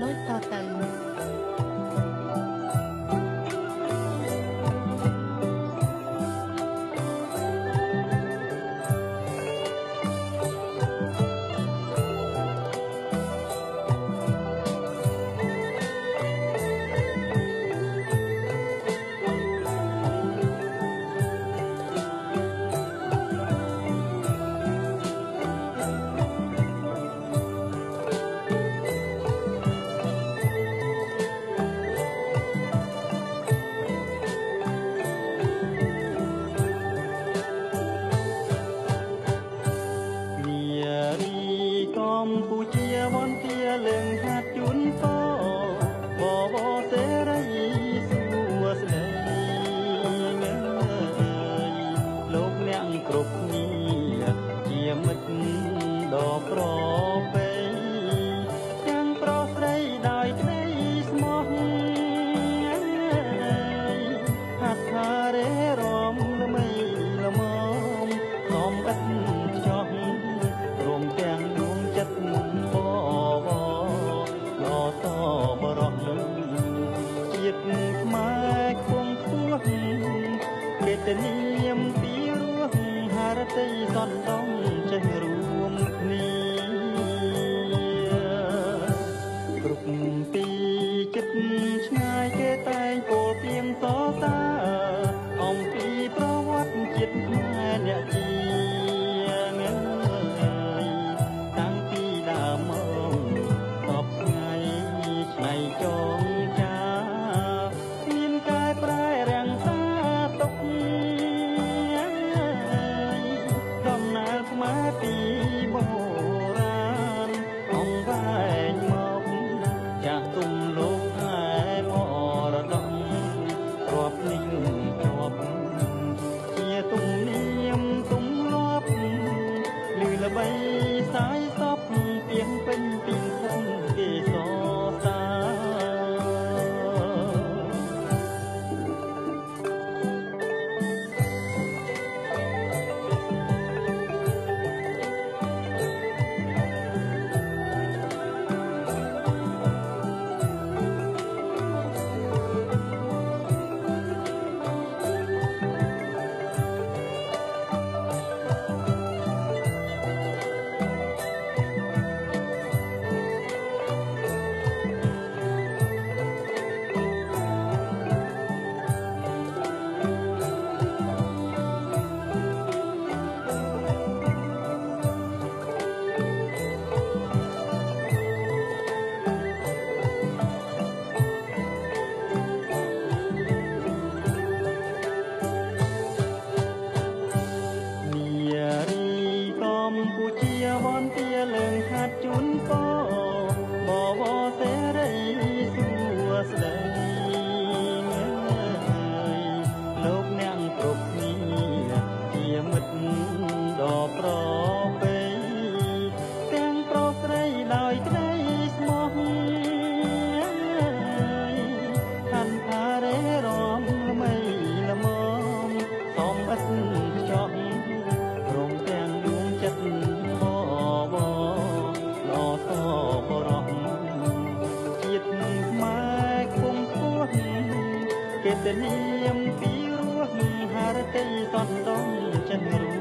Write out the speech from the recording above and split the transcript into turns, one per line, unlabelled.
ដូចតទៅកម្ពុជាវន្តាលើងហាត់ជូនពរបបសេរីសួស្តីលោកអ្នកគ្រប់គ្នាជាមិត្តដ៏ប្រពៃទាំងប្រុសស្រីដោយក្តីស្មោះហាត់ថារេរំល្មីល្មមសំអិតចោះរំទាំងបបល្អតបរោះជាតិខ្មែរខ្ពងខ្ពស់កិត្តិនាមពីរស់ហារតីសន្តំចេះរួមគ្នាគ្រប់ទីចិត្តឆ្ងាយគេតែងពោលព្រៀងសរសើរអំពីប្រវត្តិជាតិខ្មែរអ្នកជាចងចាមានកែប្រែរាំងសាទុកដំណើរខ្មែរពីបុរាណអង្វែងមកចាស់ទុំលោកខែមរតករាប់នេះជាប់ជាទំនៀមទម្លាប់ឮល្បីសាយសពទៀងពេញពីភូមិគេសរសើកម្ពុជាវន្តាលើងហាត់ជូនពរបបសេរីសួស្តីលោកអ្នកគ្រប់គ្នាជាមិត្តដ៏ប្រពៃទាំងប្រុសស្រីដោយក្តីស្មោះខាន់ថារេរំល្មីល្មមសំអិតចោះរំទាំងចិត្តបបល្អតបរោះជាតិខ្មែរគង់ខ្ពស់កិត្តិនាមពីរស់ហារតីសន្តំចេះ